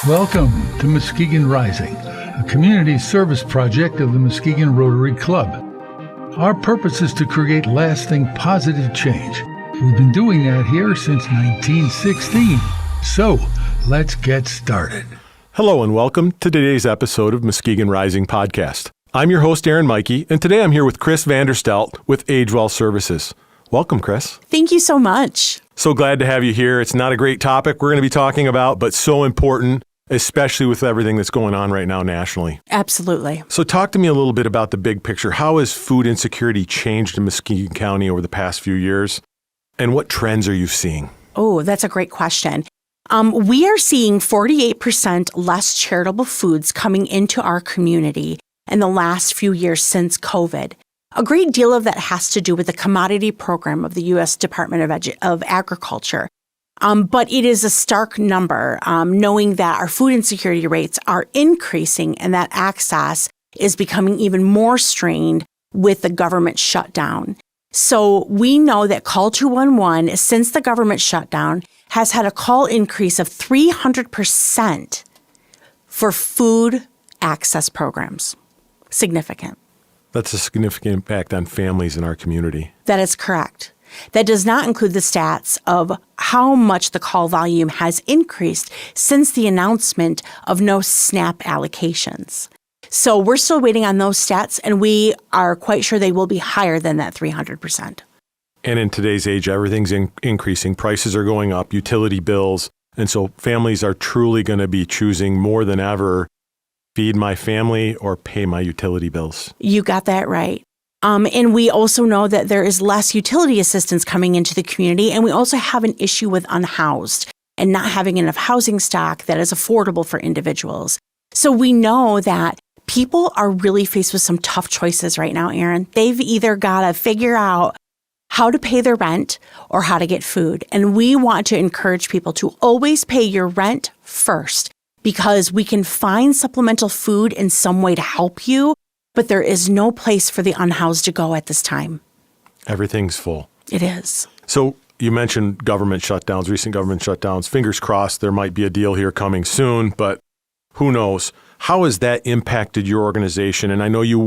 Welcome to Muskegon Rising, a community service project of the Muskegon Rotary Club. Our purpose is to create lasting positive change. We've been doing that here since 1916. So, let's get started. Hello and welcome to today's episode of Muskegon Rising podcast. I'm your host, Aaron Mikey, and today I'm here with Chris Vanderstelt with AgeWell Services. Welcome, Chris. Thank you so much. So glad to have you here. It's not a great topic we're going to be talking about, but so important, especially with everything that's going on right now nationally. Absolutely. So talk to me a little bit about the big picture. How has food insecurity changed in Muskegon County over the past few years? And what trends are you seeing? Oh, that's a great question. We are seeing 48% less charitable foods coming into our community in the last few years since COVID. A great deal of that has to do with the commodity program of the U.S. Department of Agriculture. But it is a stark number, knowing that our food insecurity rates are increasing and that access is becoming even more strained with the government shutdown. So we know that Call 211, since the government shutdown, has had a call increase of 300% for food access programs. Significant. That's a significant impact on families in our community. That is correct. That does not include the stats of how much the call volume has increased since the announcement of no SNAP allocations. So we're still waiting on those stats, and we are quite sure they will be higher than that 300%. And in today's age, everything's increasing. Prices are going up, utility bills. And so families are truly going to be choosing more than ever, feed my family or pay my utility bills. You got that right. And we also know that there is less utility assistance coming into the community, and we also have an issue with unhoused and not having enough housing stock that is affordable for individuals. So we know that people are really faced with some tough choices right now, Aaron. They've either got to figure out how to pay their rent or how to get food. And we want to encourage people to always pay your rent first, because we can find supplemental food in some way to help you, but there is no place for the unhoused to go at this time. Everything's full. It is. So you mentioned government shutdowns, recent government shutdowns. Fingers crossed there might be a deal here coming soon, but who knows? How has that impacted your organization? And I know you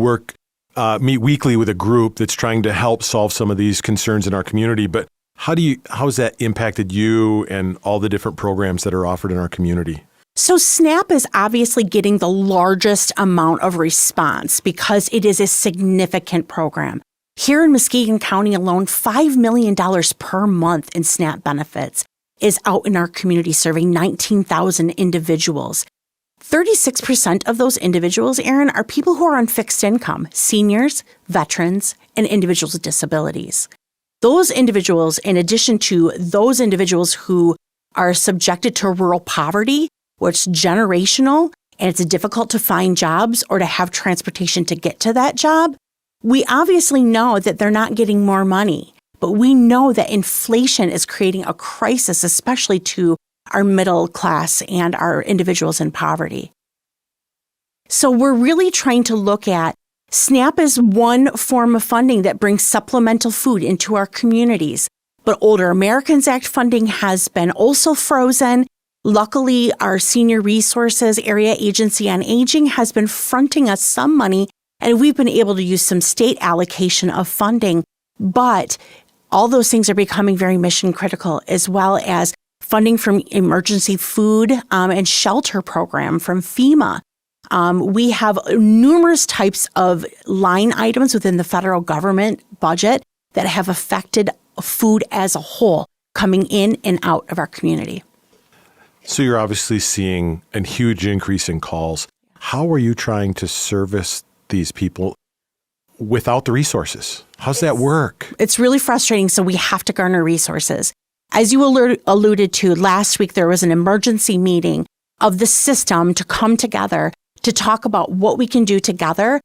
meet weekly with a group that's trying to help solve some of these concerns in our community, but how has that impacted you and all the different programs that are offered in our community? So SNAP is obviously getting the largest amount of response because it is a significant program. Here in Muskegon County alone, $5 million per month in SNAP benefits is out in our community, serving 19,000 individuals. 36% of those individuals, Aaron, are people who are on fixed income, seniors, veterans, and individuals with disabilities. Those individuals, in addition to those individuals who are subjected to rural poverty, where it's generational and it's difficult to find jobs or to have transportation to get to that job, we obviously know that they're not getting more money. But we know that inflation is creating a crisis, especially to our middle class and our individuals in poverty. So we're really trying to look at SNAP as one form of funding that brings supplemental food into our communities. But Older Americans Act funding has been also frozen. Luckily, our Senior Resources Area Agency on Aging has been fronting us some money, and we've been able to use some state allocation of funding. But all those things are becoming very mission critical, as well as funding from emergency food and shelter program from FEMA. We have numerous types of line items within the federal government budget that have affected food as a whole coming in and out of our community. So you're obviously seeing a huge increase in calls. How are you trying to service these people without the resources? How's that work? It's really frustrating, so we have to garner resources. As you alluded to, last week there was an emergency meeting of the system to come together to talk about what we can do together,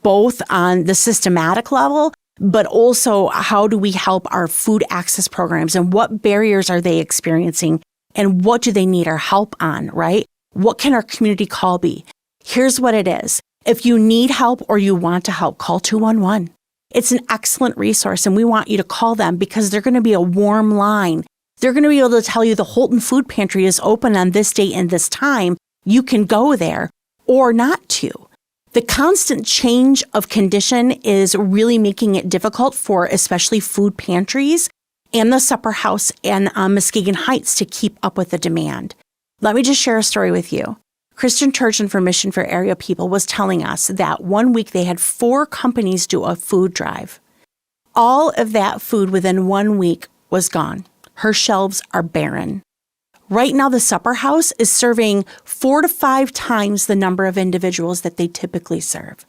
both on the systematic level, but also how do we help our food access programs and what barriers are they experiencing and what do they need our help on, right? What can our community call be? Here's what it is. If you need help or you want to help, call 211. It's an excellent resource, and we want you to call them because they're going to be a warm line. They're going to be able to tell you the Holton Food Pantry is open on this date and this time, you can go there or not to. The constant change of condition is really making it difficult for especially food pantries and the supper house and Muskegon Heights to keep up with the demand. Let me just share a story with you. Christian Church and for Mission for Area People was telling us that one week they had 4 companies do a food drive. All of that food within 1 week was gone. Her shelves are barren. Right now, the supper house is serving 4 to 5 times the number of individuals that they typically serve.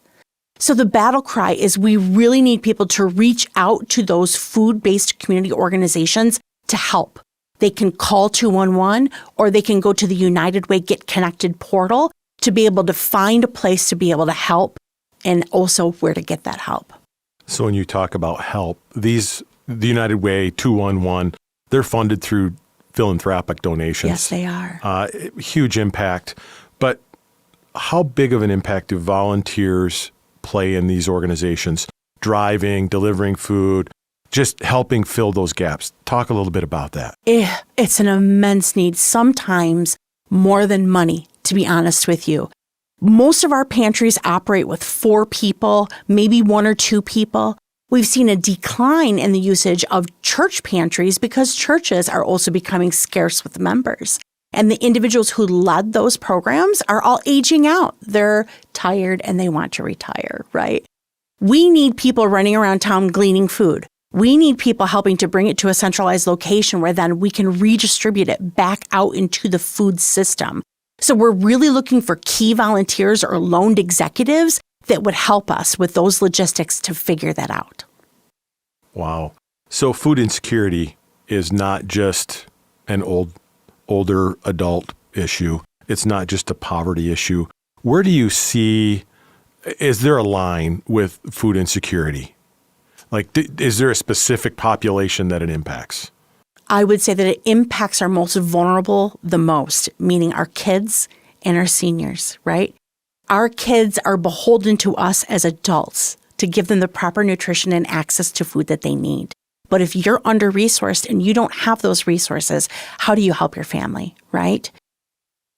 So the battle cry is we really need people to reach out to those food-based community organizations to help. They can call 211 or they can go to the United Way Get Connected portal to be able to find a place to be able to help and also where to get that help. So when you talk about help, the United Way 211, they're funded through philanthropic donations. Yes, they are. Huge impact. But how big of an impact do volunteers play in these organizations? Driving, delivering food, just helping fill those gaps. Talk a little bit about that. It's an immense need, sometimes more than money, to be honest with you. Most of our pantries operate with 4 people, maybe 1 or 2 people. We've seen a decline in the usage of church pantries because churches are also becoming scarce with members. And the individuals who led those programs are all aging out. They're tired and they want to retire, right? We need people running around town gleaning food. We need people helping to bring it to a centralized location where then we can redistribute it back out into the food system. So we're really looking for key volunteers or loaned executives that would help us with those logistics to figure that out. Wow. So food insecurity is not just an older adult issue. It's not just a poverty issue. Where do you see, is there a line with food insecurity? Like, is there a specific population that it impacts? I would say that it impacts our most vulnerable the most, meaning our kids and our seniors, right? Our kids are beholden to us as adults to give them the proper nutrition and access to food that they need. But if you're under-resourced and you don't have those resources, how do you help your family, right?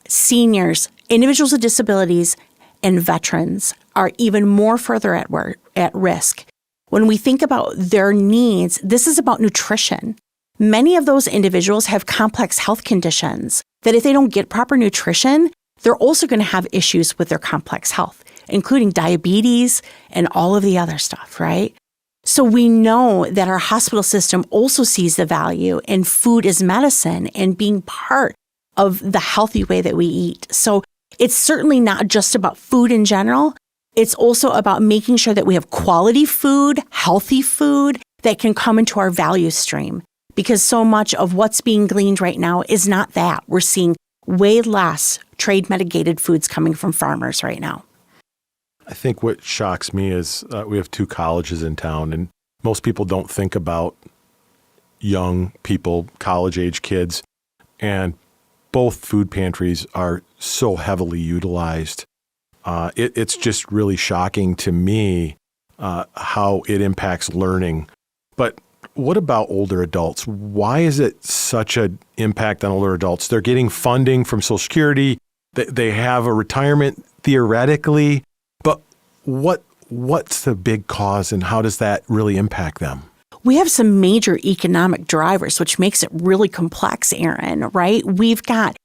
Seniors, individuals with disabilities, and veterans are even more further at risk. When we think about their needs, this is about nutrition. Many of those individuals have complex health conditions that if they don't get proper nutrition, they're also going to have issues with their complex health, including diabetes and all of the other stuff, right? So we know that our hospital system also sees the value in food as medicine and being part of the healthy way that we eat. So it's certainly not just about food in general. It's also about making sure that we have quality food, healthy food that can come into our value stream. Because so much of what's being gleaned right now is not that. We're seeing way less trade mitigated foods coming from farmers right now. I think what shocks me is we have 2 colleges in town, and most people don't think about young people, college-age kids, and both food pantries are so heavily utilized. It's just really shocking to me how it impacts learning. But what about older adults? Why is it such an impact on older adults? They're getting funding from Social Security. They have a retirement theoretically. But what's the big cause and how does that really impact them? We have some major economic drivers, which makes it really complex, Aaron, right? We've got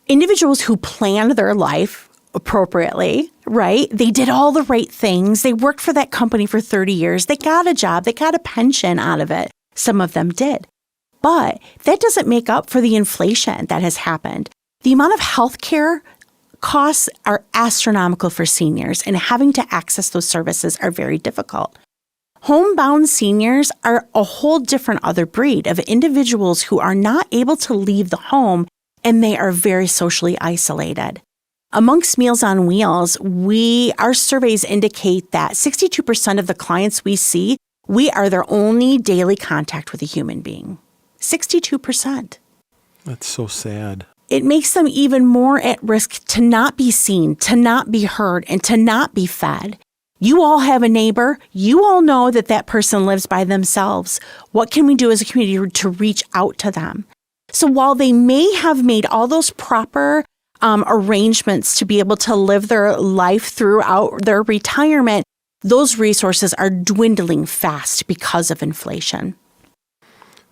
individuals who planned their life appropriately, right? They did all the right things. They worked for that company for 30 years. They got a job. They got a pension out of it. Some of them did. But that doesn't make up for the inflation that has happened. The amount of healthcare costs are astronomical for seniors, and having to access those services are very difficult. Homebound seniors are a whole different other breed of individuals who are not able to leave the home, and they are very socially isolated. Amongst Meals on Wheels, our surveys indicate that 62% of the clients we see, we are their only daily contact with a human being. 62%. That's so sad. It makes them even more at risk to not be seen, to not be heard, and to not be fed. You all have a neighbor. You all know that that person lives by themselves. What can we do as a community to reach out to them? So while they may have made all those proper arrangements to be able to live their life throughout their retirement, those resources are dwindling fast because of inflation.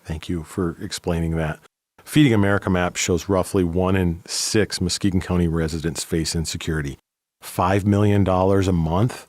Thank you for explaining that. Feeding America map shows roughly 1 in 6 Muskegon County residents face insecurity. $5 million a month?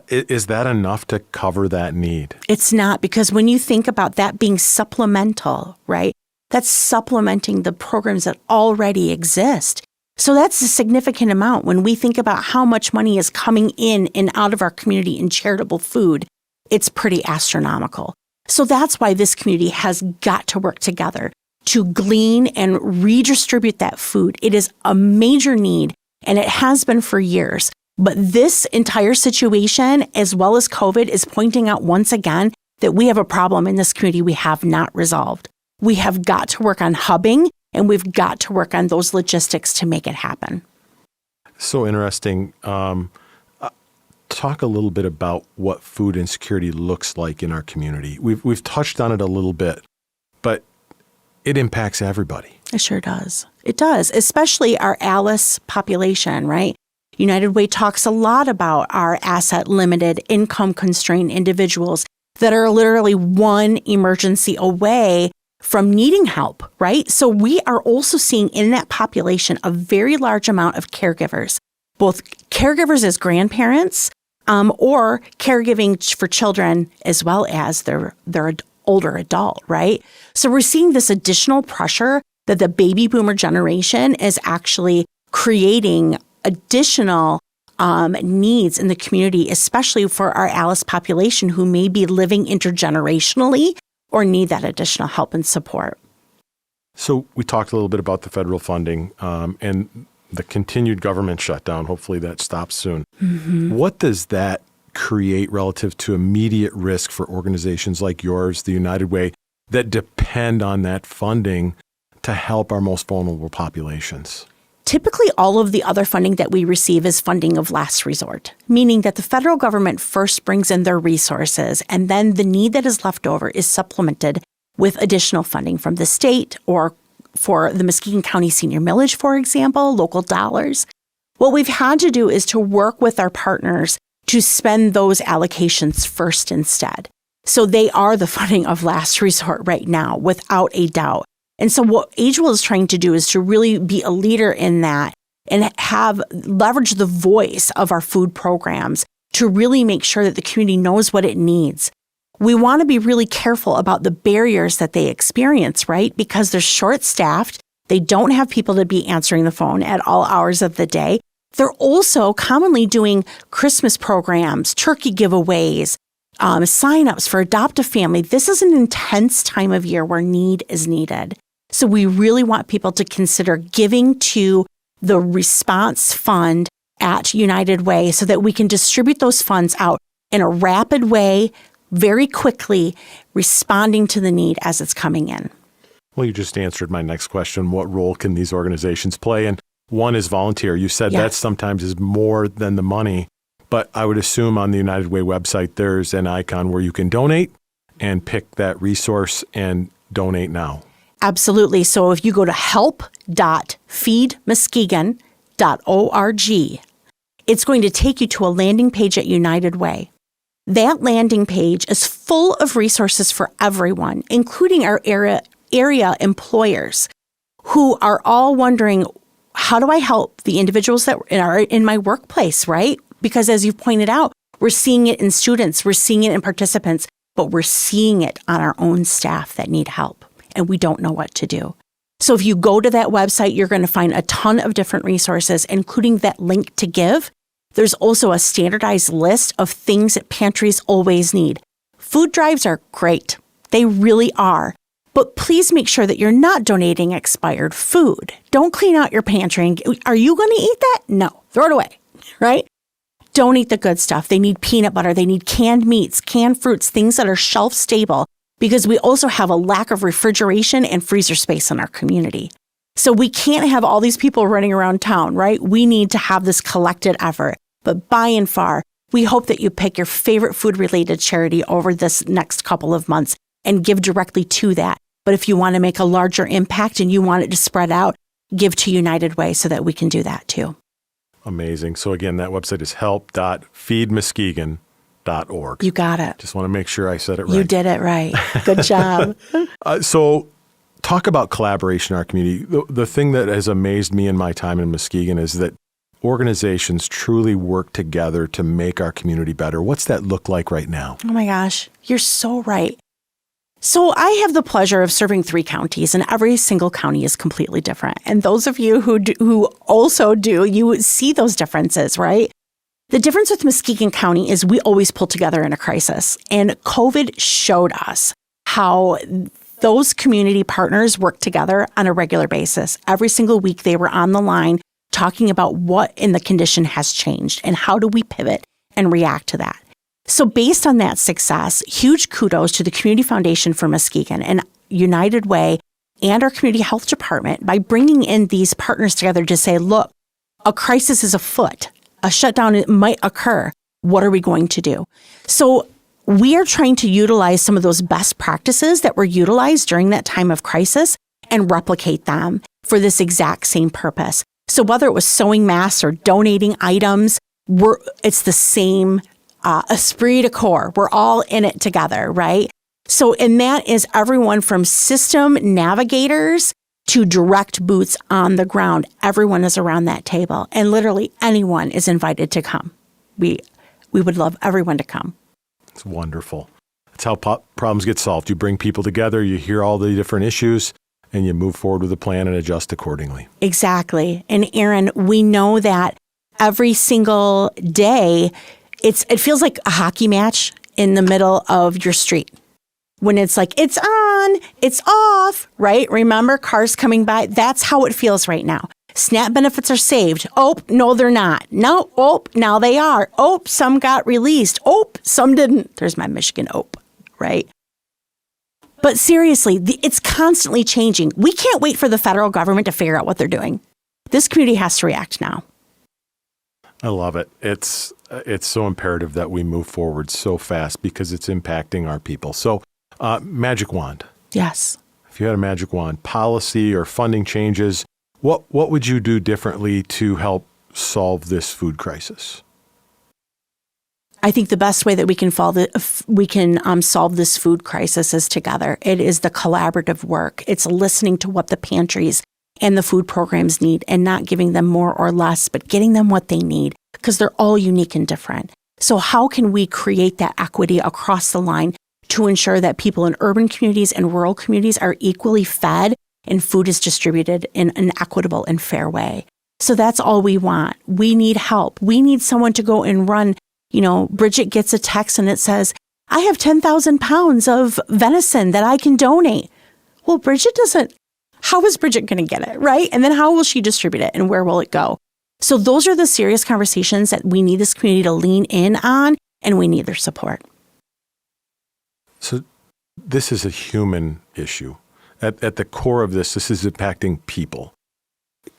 Is that enough to cover that need? It's not, because when you think about that being supplemental, right? That's supplementing the programs that already exist. So that's a significant amount when we think about how much money is coming in and out of our community in charitable food. It's pretty astronomical. So that's why this community has got to work together to glean and redistribute that food. It is a major need, and it has been for years. But this entire situation, as well as COVID, is pointing out once again that we have a problem in this community we have not resolved. We have got to work on hubbing, and we've got to work on those logistics to make it happen. So interesting. Talk a little bit about what food insecurity looks like in our community. We've touched on it a little bit, but it impacts everybody. It sure does. It does, especially our ALICE population, right? United Way talks a lot about our asset-limited, income-constrained individuals that are literally one emergency away from needing help, right? So we are also seeing in that population a very large amount of caregivers, both caregivers as grandparents or caregiving for children as well as their older adult, right? So we're seeing this additional pressure that the baby boomer generation is actually creating additional needs in the community, especially for our ALICE population who may be living intergenerationally or need that additional help and support. So we talked a little bit about the federal funding and the continued government shutdown. Hopefully that stops soon. Mm-hmm. What does that create relative to immediate risk for organizations like yours, the United Way, that depend on that funding to help our most vulnerable populations? Typically, all of the other funding that we receive is funding of last resort, meaning that the federal government first brings in their resources, and then the need that is left over is supplemented with additional funding from the state or for the Muskegon County Senior Millage, for example, local dollars. What we've had to do is to work with our partners to spend those allocations first instead. So they are the funding of last resort right now, without a doubt. And so what AgeWell is trying to do is to really be a leader in that and leverage the voice of our food programs to really make sure that the community knows what it needs. We want to be really careful about the barriers that they experience, right? Because they're short-staffed. They don't have people to be answering the phone at all hours of the day. They're also commonly doing Christmas programs, turkey giveaways, sign-ups for Adopt a Family. This is an intense time of year where need is needed. So we really want people to consider giving to the response fund at United Way so that we can distribute those funds out in a rapid way, very quickly, responding to the need as it's coming in. Well, you just answered my next question. What role can these organizations play? And one is volunteer. You said that sometimes is more than the money, but I would assume on the United Way website, there's an icon where you can donate and pick that resource and donate now. Absolutely. So if you go to help.feedmuskegon.org, it's going to take you to a landing page at United Way. That landing page is full of resources for everyone, including our area employers who are all wondering, how do I help the individuals that are in my workplace, right? Because as you've pointed out, we're seeing it in students, we're seeing it in participants, but we're seeing it on our own staff that need help, and we don't know what to do. So if you go to that website, you're going to find a ton of different resources, including that link to give. There's also a standardized list of things that pantries always need. Food drives are great. They really are. But please make sure that you're not donating expired food. Don't clean out your pantry. Are you going to eat that? No. Throw it away, right? Don't eat the good stuff. They need peanut butter. They need canned meats, canned fruits, things that are shelf stable, because we also have a lack of refrigeration and freezer space in our community. So we can't have all these people running around town, right? We need to have this collected effort. But by and far, we hope that you pick your favorite food-related charity over this next couple of months and give directly to that. But if you want to make a larger impact and you want it to spread out, give to United Way so that we can do that too. Amazing. So again, that website is help.feedmuskegon.org. You got it. Just want to make sure I said it right. You did it right. Good job. So talk about collaboration in our community. The thing that has amazed me in my time in Muskegon is that organizations truly work together to make our community better. What's that look like right now? Oh my gosh, you're so right. So I have the pleasure of serving 3 counties, and every single county is completely different. And those of you who also do, you see those differences, right? The difference with Muskegon County is we always pull together in a crisis. And COVID showed us how those community partners work together on a regular basis. Every single week they were on the line talking about what in the condition has changed and how do we pivot and react to that. So based on that success, huge kudos to the Community Foundation for Muskegon and United Way and our community health department by bringing in these partners together to say, look, a crisis is afoot. A shutdown might occur. What are we going to do? So we are trying to utilize some of those best practices that were utilized during that time of crisis and replicate them for this exact same purpose. So whether it was sewing masks or donating items, it's the same esprit de corps. We're all in it together, right? So, and that is everyone from system navigators to direct boots on the ground. Everyone is around that table, and literally anyone is invited to come. We would love everyone to come. It's wonderful. That's how problems get solved. You bring people together, you hear all the different issues, and you move forward with a plan and adjust accordingly. Exactly. And Aaron, we know that every single day, it feels like a hockey match in the middle of your street. When it's like, it's on, it's off, right? Remember cars coming by? That's how it feels right now. SNAP benefits are saved. Oh, no, they're not. No, oh, now they are. Oh, some got released. Oh, some didn't. There's my Michigan OP, right? But seriously, it's constantly changing. We can't wait for the federal government to figure out what they're doing. This community has to react now. I love it. It's so imperative that we move forward so fast because it's impacting our people. So, magic wand. Yes. If you had a magic wand, policy or funding changes, what would you do differently to help solve this food crisis? I think the best way that we can solve this food crisis is together. It is the collaborative work. It's listening to what the pantries and the food programs need and not giving them more or less, but getting them what they need because they're all unique and different. So how can we create that equity across the line to ensure that people in urban communities and rural communities are equally fed and food is distributed in an equitable and fair way? So that's all we want. We need help. We need someone to go and run. Bridget gets a text and it says, I have 10,000 pounds of venison that I can donate. Well, how is Bridget going to get it, right? And then how will she distribute it and where will it go? So those are the serious conversations that we need this community to lean in on, and we need their support. So this is a human issue. At the core of this is impacting people.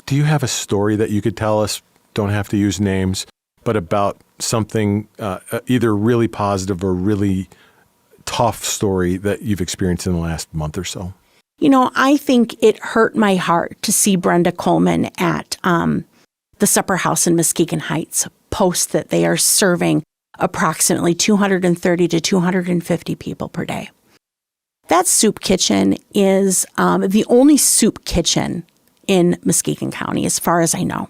Do you have a story that you could tell us, don't have to use names, but about something either really positive or really tough story that you've experienced in the last month or so? I think it hurt my heart to see Brenda Coleman at the Supper House in Muskegon Heights post that they are serving approximately 230 to 250 people per day. That soup kitchen is the only soup kitchen in Muskegon County, as far as I know,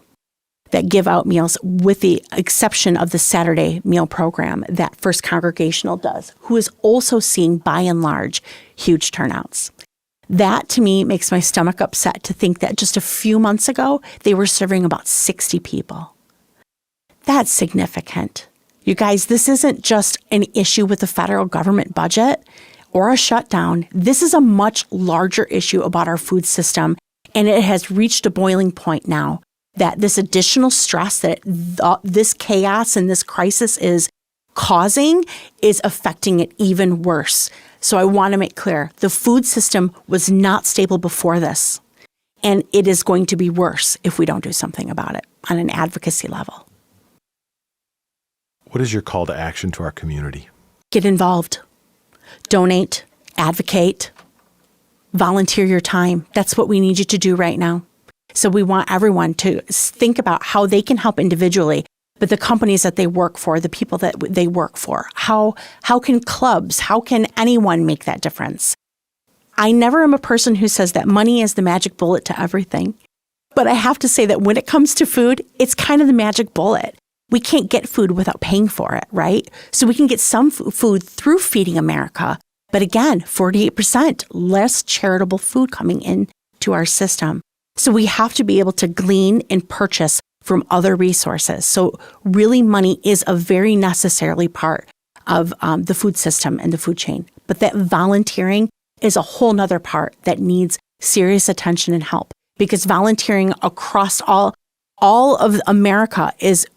that give out meals, with the exception of the Saturday meal program that First Congregational does, who is also seeing, by and large, huge turnouts. That, to me, makes my stomach upset to think that just a few months ago, they were serving about 60 people. That's significant. You guys, this isn't just an issue with the federal government budget or a shutdown. This is a much larger issue about our food system, and it has reached a boiling point now that this additional stress that this chaos and this crisis is causing is affecting it even worse. So I want to make clear, the food system was not stable before this, and it is going to be worse if we don't do something about it on an advocacy level. What is your call to action to our community? Get involved. Donate, advocate, volunteer your time. That's what we need you to do right now. So we want everyone to think about how they can help individually, but the companies that they work for, the people that they work for, how can clubs, how can anyone make that difference? I never am a person who says that money is the magic bullet to everything. But I have to say that when it comes to food, it's kind of the magic bullet. We can't get food without paying for it, right? So we can get some food through Feeding America. But again, 48% less charitable food coming in to our system. So we have to be able to glean and purchase from other resources. So really money is a very necessarily part of the food system and the food chain. But that volunteering is a whole nother part that needs serious attention and help. Because volunteering across all of America is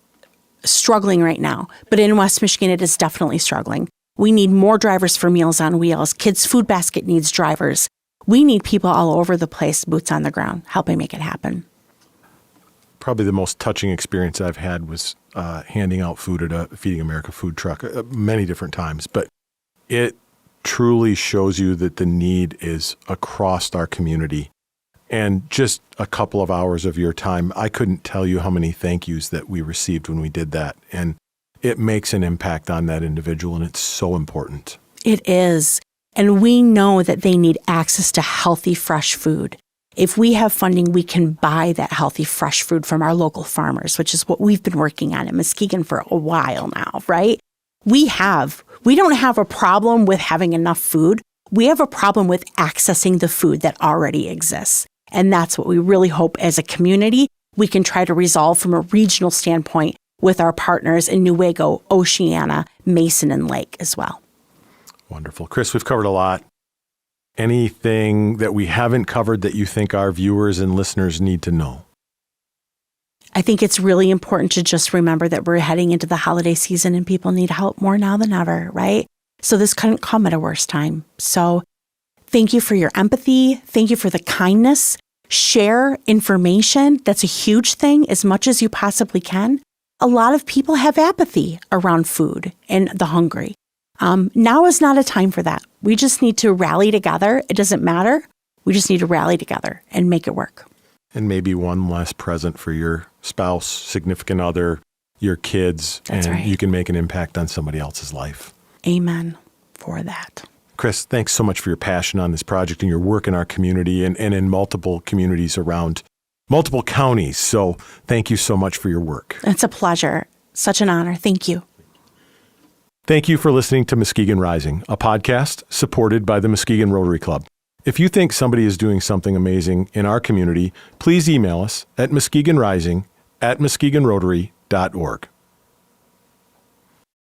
struggling right now. But in West Michigan, it is definitely struggling. We need more drivers for Meals on Wheels. Kids Food Basket needs drivers. We need people all over the place, boots on the ground, helping make it happen. Probably the most touching experience I've had was handing out food at a Feeding America food truck many different times. But it truly shows you that the need is across our community. And just a couple of hours of your time, I couldn't tell you how many thank yous that we received when we did that. And it makes an impact on that individual, and it's so important. It is. And we know that they need access to healthy, fresh food. If we have funding, we can buy that healthy, fresh food from our local farmers, which is what we've been working on in Muskegon for a while now, right? We don't have a problem with having enough food. We have a problem with accessing the food that already exists. And that's what we really hope as a community we can try to resolve from a regional standpoint with our partners in Newaygo, Oceana, Mason, and Lake as well. Wonderful. Chris, we've covered a lot. Anything that we haven't covered that you think our viewers and listeners need to know? I think it's really important to just remember that we're heading into the holiday season and people need help more now than ever, right? So this couldn't come at a worse time. So thank you for your empathy. Thank you for the kindness. Share information. That's a huge thing as much as you possibly can. A lot of people have apathy around food and the hungry. Now is not a time for that. We just need to rally together. It doesn't matter. We just need to rally together and make it work. And maybe one less present for your spouse, significant other, your kids, That's right. You can make an impact on somebody else's life. Amen for that. Chris, thanks so much for your passion on this project and your work in our community and in multiple communities around multiple counties. So thank you so much for your work. It's a pleasure. Such an honor. Thank you. Thank you for listening to Muskegon Rising, a podcast supported by the Muskegon Rotary Club. If you think somebody is doing something amazing in our community, please email us at muskegonrising@muskegonrotary.org.